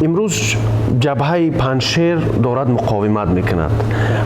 امروز جبهه پنجشیر دارد مقاومت میکند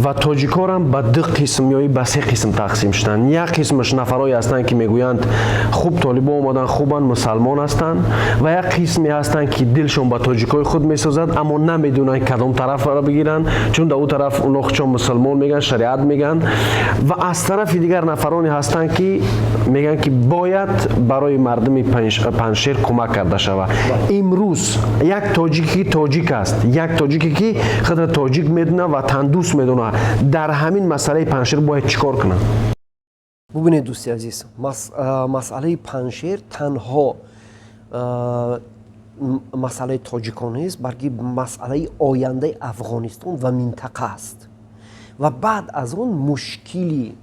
و تاجیک‌ها هم به دو قسم یا به سه قسم تقسیم شدند. یک قسمش نفرایی هستند که میگویند خوب طالبان اومدن، خوبن، مسلمان هستند، و یک قسمی هستند که دلشون به تاجیکای خود میسوزد اما نمیدونن کدام طرف را بگیرن، چون در اون طرف اونها خودشون مسلمان میگن، شریعت میگن، و از طرف دیگر نفرانی هستند که میگن که باید برای مردم پنجشیر کمک کرده شود. امروز یک تاجیک است، یک تاجیکی که خود تاجیک میدونه و تندوس میدونه، در همین مسئله پنجشیر باید چیکار کنه؟ ببینید دوستی عزیز، مسئله پنجشیر تنها مسئله تاجیکان نیست، بلکه مسئله آینده افغانستان و منطقه است و بعد از اون مشکلی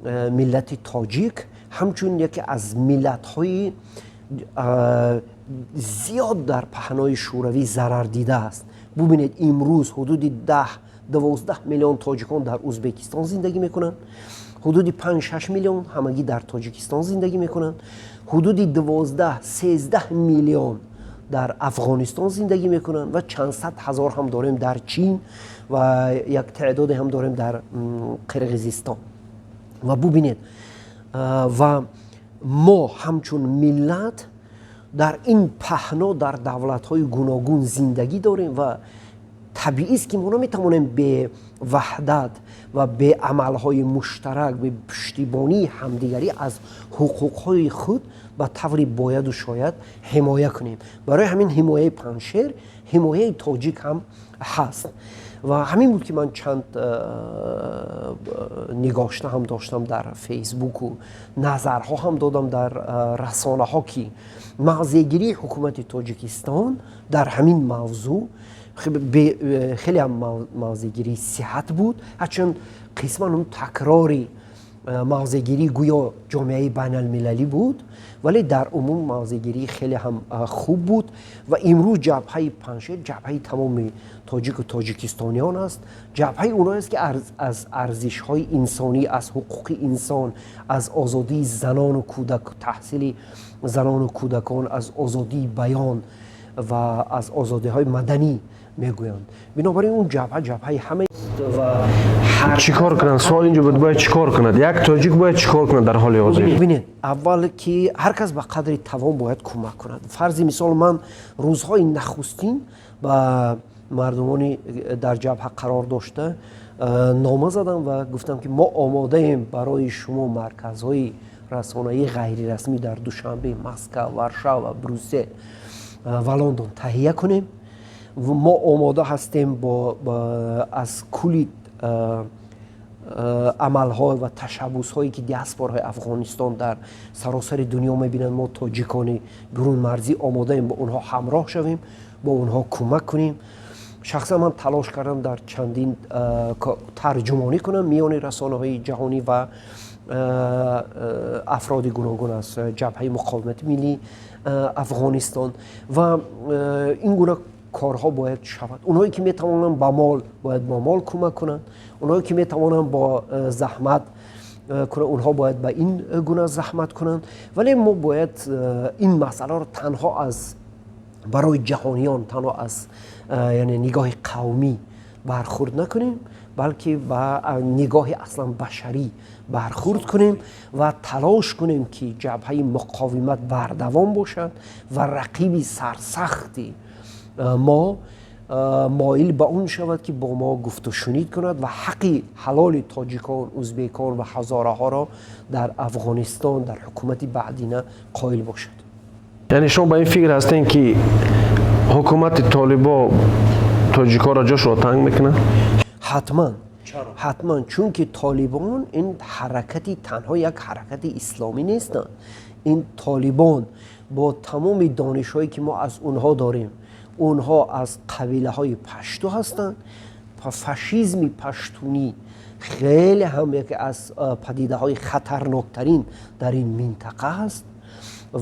ملت تاجیک همچون یکی از ملت‌های زیاد در پهنای شوروی ضرر دیده است. ببینید امروز حدود 10-12 میلیون تاجیکان در ازبکستان زندگی میکنند، حدود 5-6 میلیون همگی در تاجیکستان زندگی میکنند، حدود 12-13 میلیون در افغانستان زندگی میکنند و چند صد هزار هم داریم در چین و یک تعداد هم داریم در قرقیزستان. و ببینید و ما همچون ملت در این پهنا در دولت‌های گوناگون زندگی داریم و طبیعی است که ما نمیتوانیم به وحدت و به عمل‌های مشترک، به پشتیبانی همدیگری از حقوق‌های خود به طوری باید و شاید حمایه کنیم. برای همین حمایه پنجشیر حمایه تاجیک هم هست و همین بود که من چند نگاشته هم داشتم در فیسبوک و نظرها هم دادم در رسانه ها که موضع‌گیری حکومت تاجیکستان در همین موضوع خیلی هم موضع‌گیری صحت بود، هرچند قسما هم تکراری موضع‌گیری گویا جامعه بین المللی بود، ولی در عموم موضع‌گیری خیلی هم خوب بود و امروز جبهه پنجشیر جبهه تمام تاجیک و تاجیکستانیان است. جبهه اونایی است که از ارزش‌های انسانی، از حقوق انسان، از آزادی زنان و کودک، تحصیل زنان و کودکان، از آزادی بیان و از آزادی‌های مدنی میگویند. بنابراین اون جبهه همه و چیکار کنن؟ سوال اینجا بود باید چیکار کند؟ یک تاجیک باید چیکار کند در حال حاضر؟ ببینید اول که هر کس به قدر توان باید کمک کند. فرض مثال من روزهای نخستین با مردمانی در جبهه قرار داشته نامه زدم و گفتم که ما آماده ایم برای شما مرکزهای رسانه‌ای غیر رسمی در دوشنبه، مسکو، ورشو و بروسل و لندن تهیه کنیم و ما آماده هستیم با از کلی عمل‌ها و تشبس‌هایی که دیاسپورای افغانستان در سراسر دنیا می‌بینند، ما تاجیکان برون مرزی آماده ایم با اونها همراه شویم، با اونها کمک کنیم. شخصا من تلاش کردم در چندین ترجمانی کنم میان رسانه‌های جهانی و افراد گوناگون از جبهه مقاومت ملی افغانستان و این گونه کارها باید شود. اونایی که میتوانند با مال باید با مال کمک کنند، اونایی که میتوانند با زحمت کنند اونها باید با این گونه زحمت کنند، ولی ما باید این مسئله رو تنها از برای جهانیان، تنها از یعنی نگاه قومی برخورد نکنیم، بلکه با نگاه اصلا بشری برخورد کنیم و تلاش کنیم که جبهه مقاومت بردوام باشد و رقیبی سرسختی ما مایل به اون شود که با ما گفت و شنید کند و حقی حلال تاجیکان، ازبکان و هزاره ها را در افغانستان در حکومت بعدینه قائل باشد. یعنی شما با این فکر هستین که حکومت طالبا تاجیکا را جاش را تنگ میکنه؟ حتما چون که طالبان این حرکتی تنها یک حرکت اسلامی نیستند. این طالبان با تمام دانش‌هایی که ما از اونها داریم، اونها از قبیله های پشتو هستند. فاشیسم پشتونی خیلی هم یکی از پدیده های خطرناکترین در این منطقه است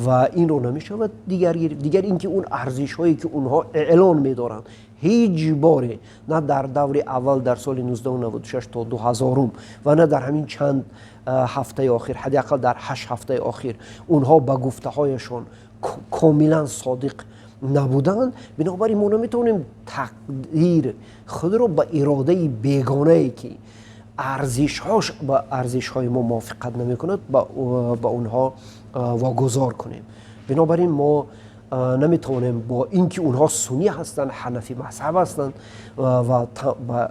و این رو نمیشود دیگر اینکه اون ارزش هایی که اونها اعلان می‌دارند هیچ باره نه در دور اول در سال 1996 تا 2000 و نه در همین چند هفته اخیر، حداقل در 8 هفته اخیر اونها با گفته هایشان کاملا صادق نبودند، بنابراین ما نمیتونیم تقدیر خود رو به اراده بیگانه ای که ارزش‌هاش با ارزش‌های ما موافقت نمی‌کند با اونها واگذار کنیم. بنابراین ما نمیتونیم با اینکه اونها سنی هستند، حنفی مذهب هستند و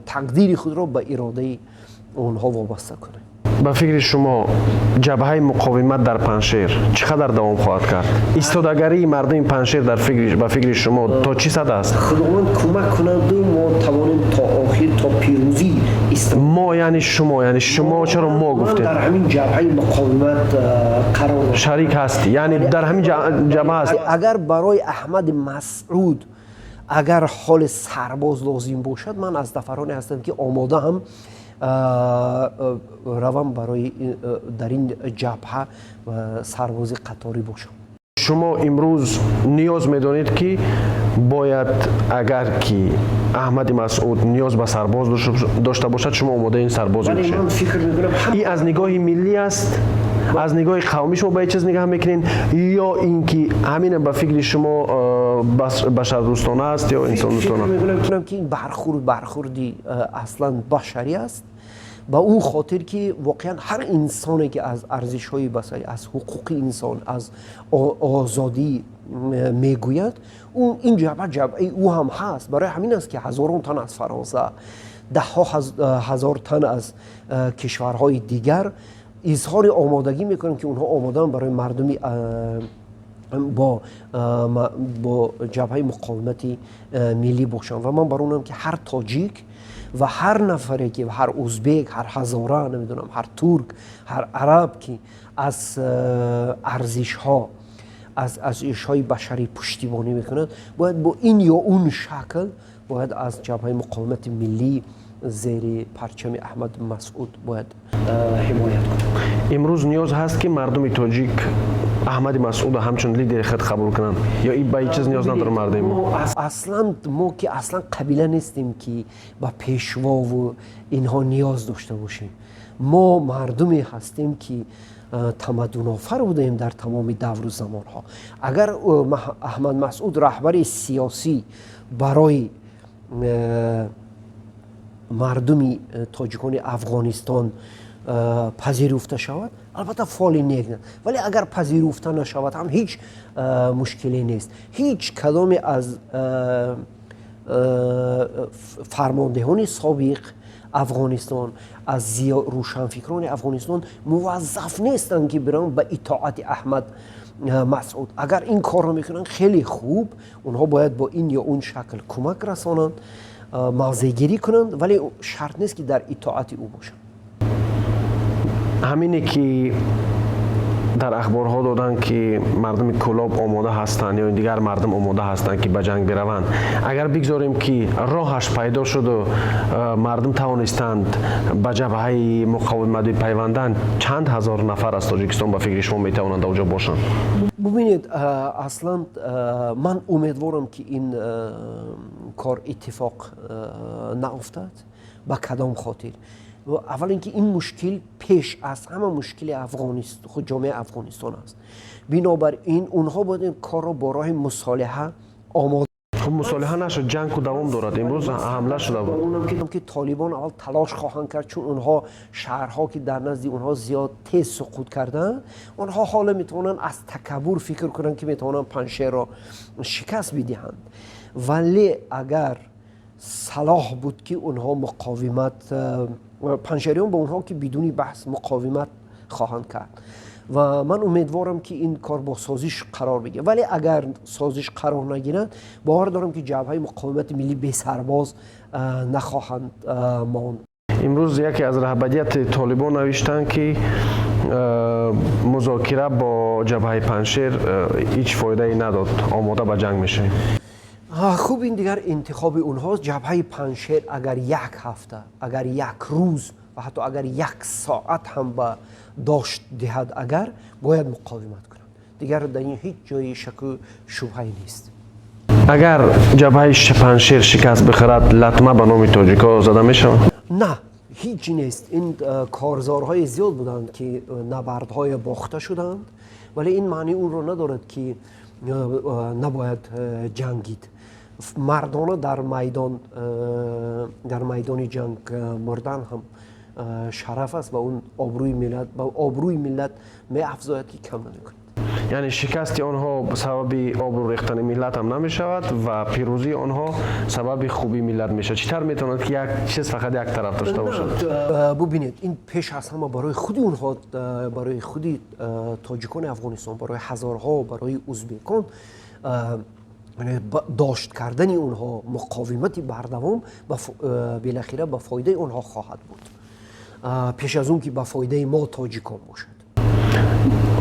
تقدیر خود را به اراده اونها وابسته کنیم. به فکر شما جبهه مقاومت در پنجشیر چقدر دوام خواهد کرد؟ ایستادگری مردم پنجشیر در به فکر شما تا چی سطح است؟ خداوند کمک کنند ما توانیم تا آخر تا پیروزی ما یعنی شما چرا ما گفتید؟ در همین جبهه مقاومت قرار شریک هستی، یعنی در همین جبهه هستی. اگر برای احمد مسعود اگر حال سرباز لازم باشد، من از نفرانی هستم که آماده هم روم برای در این جبهه سرباز قطاری باشم. شما امروز نیاز میدانید که باید اگر که احمد مسعود نیاز به سرباز داشته باشد شما آماده این سرباز باشید؟ من فکر میکنم این از نگاه ملی است، از نگاه قومی شما به چیز نگاه میکنین، یا اینکه همین به فکر شما بشر دوستانه است یا انسان دوستانه؟ فکر میکنم که این برخوردی اصلا بشری است، با اون خاطر که واقعا هر انسانی که از ارزش‌های بشری، از حقوق انسان، از آزادی میگوید، اون این جبهه او هم هست. برای همین است که هزاران تن از فرانسه، ده هزار تن از کشورهای دیگر اظهار آمادگی میکنن که اونها آمادن برای مردمی با جبهه مقاومت ملی باشن. و من برونم که هر تاجیک و هر نفری که هر ازبک، هر هزاره، نمیدونم هر ترک، هر عرب که از ارزش‌ها، از ارزش‌های بشری پشتیبانی میکنند، باید با این یا اون شکل باید از جبهه مقاومت ملی زیر پرچم احمد مسعود باید حمایت کنند. امروز نیاز هست که مردم تاجیک احمد مسعود همچون لیدر خود قبول کنند یا این به چیز نیاز نداره مردم ما؟ ما که اصلا قبیله نیستیم که با پیشوا و اینها نیاز داشته باشیم. ما مردمی هستیم که تمدن آفر بودیم در تمام دور و زمان ها. اگر احمد مسعود رهبر سیاسی برای مردمی تاجیکان افغانستان پذیرفته شود، البته فعال نیک نه، ولی اگر پذیرفته نشود هم هیچ مشکلی نیست. هیچ کدام از فرماندهان سابق افغانستان، از روشنفکران افغانستان موظف نیستند که برن به اطاعت احمد مسعود. اگر این کار رو میکنن خیلی خوب، اونها باید با این یا اون شکل کمک رسانند، موضع‌گیری کنند، ولی شرط نیست که در اطاعت او باشند. همینه که در اخبارها دادن که مردم کلاب آماده هستند یا دیگر مردم آماده هستند که به جنگ بروند. اگر بگذاریم که راهش پیدا شد و مردم توانستند به جبهه مقاومت پیوندن، چند هزار نفر از تاجیکستان به فکر شما میتوانند اونجا باشند؟ ببینید، اصلا من امیدوارم که این کار اتفاق نیفتد. به کدام خاطر؟ اول اینکه این مشکل پیش از همه مشکل افغانستان، جامعه افغانستان است. بنابراین اونها باید این کار را با راه مصالحه آماده. خب مصالحه نشد، جنگ و دوام دارد. امروز حمله شده بود که طالبان اول تلاش خواهند کرد، چون اونها شهرها که در نزد اونها زیاد تیز سقوط کردن، اونها حالا میتونن از تکبر فکر کنن که میتونن پنجشیر را شکست بدهند. ولی اگر صلاح بود که اونها مقاومت، پنجشیریان به اونها که بدون بحث مقاومت خواهند کرد و من امیدوارم که این کار با سازش قرار بگیره. ولی اگر سازش قرار نگیرد، باور دارم که جبهه مقاومت ملی بی سرباز نخواهند ماند. امروز یکی از رهبریت طالبان نوشتن که مذاکره با جبهه پنجشیر هیچ فایده ای نداد، آماده به جنگ میشه. خوب، این دیگر انتخاب اونهاست. جبهه پنجشیر اگر یک هفته، اگر یک روز و حتی اگر یک ساعت هم به داشت دهد، اگر باید مقاومت کنند. دیگر در این هیچ جای شک و شبهه نیست. اگر جبهه پنجشیر شکست بخورد، لطمه به نام تاجیکا زده میشه؟ نه، هیچ نیست. این کارزارهای زیاد بودند که نبردهای باخته شدند، ولی این معنی اون رو ندارد که نباید جنگید. مردانه در میدان جنگ مردن هم شرف است و اون آبروی ملت می افزاید که کم نمیکنه. یعنی شکست آنها سبب آبرو ریختن ملت هم نمی شود و پیروزی آنها سبب خوبی ملت می شود. چطور میتواند که یک چیز فقط یک طرف داشته باشد؟ ببینید این پیش از همه برای خود اونها، برای خود تاجیکان افغانستان، برای هزارها، برای ازبکان داشت کردن اونها مقاومت بردوام بالاخره به فایده اونها خواهد بود، پیش از اون که به فایده ما تاجیکان باشد.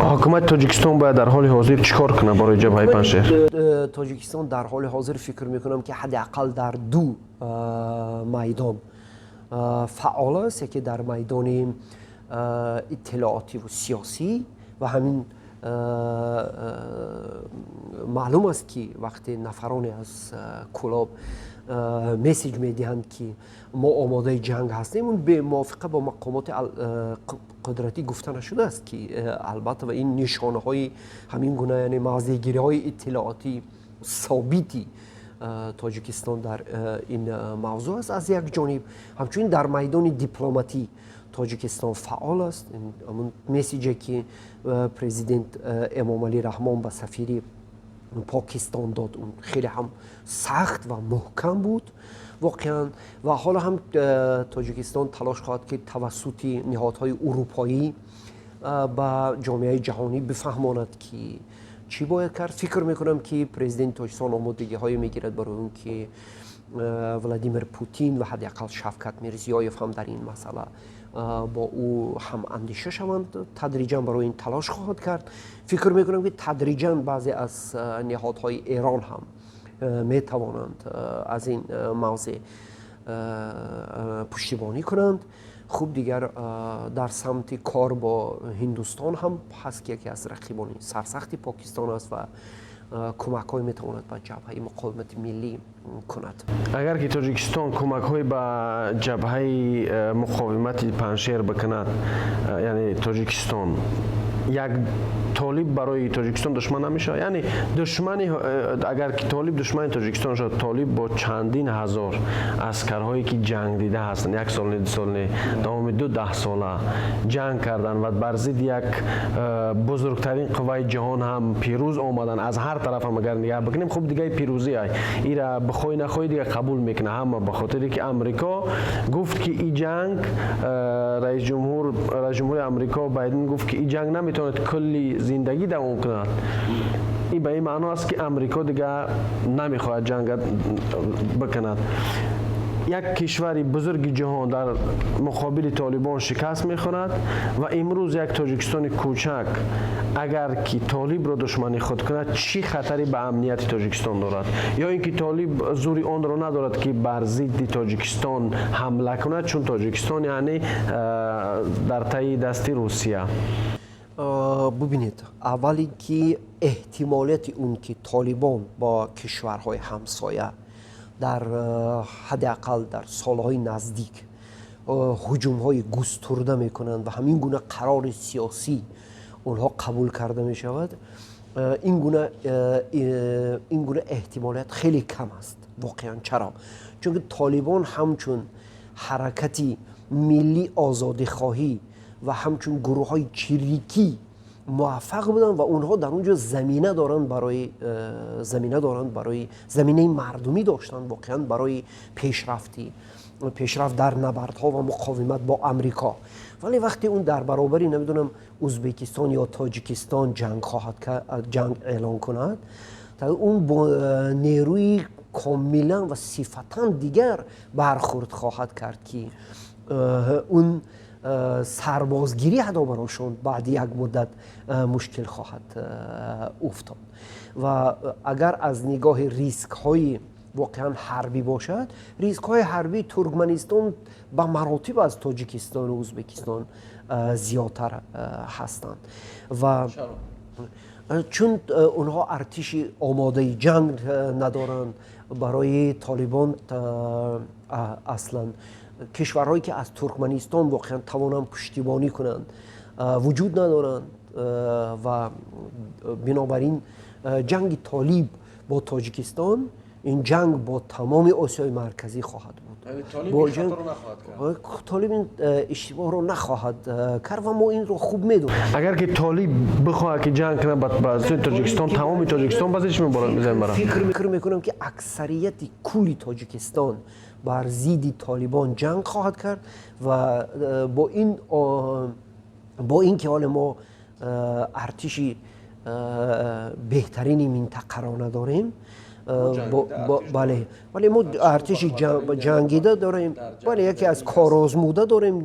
حکومت تاجیکستان باید در حال حاضر چیکار کنه برای جبهه پنجشیر؟ تاجیکستان در حال حاضر فکر میکنم که حداقل در دو میدان فعال است، یکی در میدان اطلاعاتی و سیاسی و همین معلوم است که وقتی نفرانی از کلاب مسیج میدهند که ما آماده جنگ هستیم، اون به موافقه با مقامات قدرتی گفته نشده است که البته و این نشانه های همین گونه، یعنی موضع‌گیری های اطلاعاتی ثابتی تاجیکستان در این موضوع است از یک جانب. همچنین در میدان دیپلماتی تاجیکستان فعال است. همون مسیجی که پرزیدنت امام علی رحمان به سفیر پاکستان داد اون خیلی هم سخت و محکم بود واقعا، و حالا هم تاجیکستان تلاش خواهد که توسط نهادهای اروپایی به جامعه جهانی بفهماند که چی باید کرد. فکر میکنم که پرزیدنت تاجیکستان آمادگی های میگیرد برای اون که ولادیمیر پوتین و حداقل شفکت میرزیایف هم در این مسئله با او هم اندیشه شوند. تدریجا برای این تلاش خواهد کرد. فکر میکنم که تدریجا بعضی از نهادهای ایران هم می توانند از این موضوع پشتیبانی کنند. خوب دیگر در سمت کار با هندوستان هم هست که یکی از رقیبان سرسخت پاکستان است و کمک های می تواند به جبهه مقاومت ملی کند. اگر که تاجیکستان کمک های به جبهه مقاومت پنجشیر بکند، یعنی تاجیکستان یک طالب برای تاجیکستان دشمن نمیشه؟ یعنی دشمن، اگر که طالب دشمن تاجیکستان شد، طالب با چندین هزار عسکرهایی که جنگ دیده هستند، یک سال دوام 10 ساله جنگ کردن و بر ضد یک بزرگترین قوای جهان هم پیروز آمدن از هر طرف. هم اگر نگاه بکنیم خب دیگه پیروزی ای ایرا بخوای نخوای دیگه قبول میکنه همه، به خاطر که امریکا گفت که این جنگ، رئیس جمهور امریکا بایدن گفت که این جنگ نمیتونه کلی زندگی دوام کند. این به این معنی است که امریکا دیگه نمیخواهد جنگ بکند. یک کشوری بزرگ جهان در مقابل طالبان شکست میخورد و امروز یک تاجیکستان کوچک اگر که طالب را دشمنی خود کند، چی خطری به امنیت تاجیکستان دارد؟ یا اینکه طالب زوری آن را ندارد که بر ضد تاجیکستان حمله کند، چون تاجیکستان یعنی در تای دست روسیه. ببینید، اولی که احتمالیت اون که طالبان با کشورهای همسایه در حداقل در سالهای نزدیک هجوم‌های گسترده میکنند و همین گونه قرار سیاسی اونها قبول کرده می شود، این گونه احتمالیت خیلی کم است واقعا. چرا؟ چون که طالبان همچون حرکتی ملی آزادی خواهی و همچون گروه های چریکی موفق بودن و اونها در اونجا زمینه دارند برای زمینه مردمی داشتن واقعا برای پیشرفت در نبردها و مقاومت با امریکا. ولی وقتی اون در برابری نمیدونم ازبکستان یا تاجیکستان جنگ اعلان کند، تا اون با نیروی کاملا و صفتا دیگر برخورد خواهد کرد که اون سربازگیری حتی براشون بعد یک مدت مشکل خواهد افتاد. و اگر از نگاه ریسک های واقعا حربی باشد، ریسک های حربی ترکمنستان به مراتب از تاجیکستان و ازبکستان زیادتر هستند و چون اونها ارتش آماده جنگ ندارند. برای طالبان اصلا کشورهایی که از ترکمنستان واقعا توانند پشتیبانی کنند وجود ندارند و بنابراین جنگ طالب با تاجیکستان این جنگ با تمام آسیای مرکزی خواهد بود. طالب این اشتباه رو نخواهد کرد و ما این رو خوب میدونیم. اگر که طالب بخواد که جنگ کنه با تاجیکستان تمام تاجیکستان بازش میبرن. فکر میکنم که اکثریت کل تاجیکستان بر ضد طالبان جنگ خواهد کرد و با این که حال ما ارتشی بهترین منطقه را نداریم، بله ولی ما ارتش جنگیده داریم، ولی یکی از کارآزموده داریم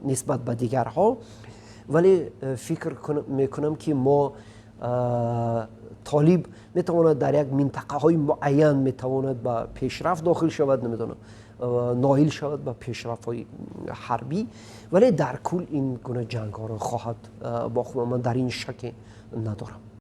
نسبت به دیگرها، ولی فکر میکنم که ما طالب میتواند در یک منطقه های معین میتواند به پیشرفت داخل شود، نمیدونم نائل شود به پیشرفت های حربی، ولی در کل این گونه جنگ ها را خواهد باخت. من در این شک ندارم.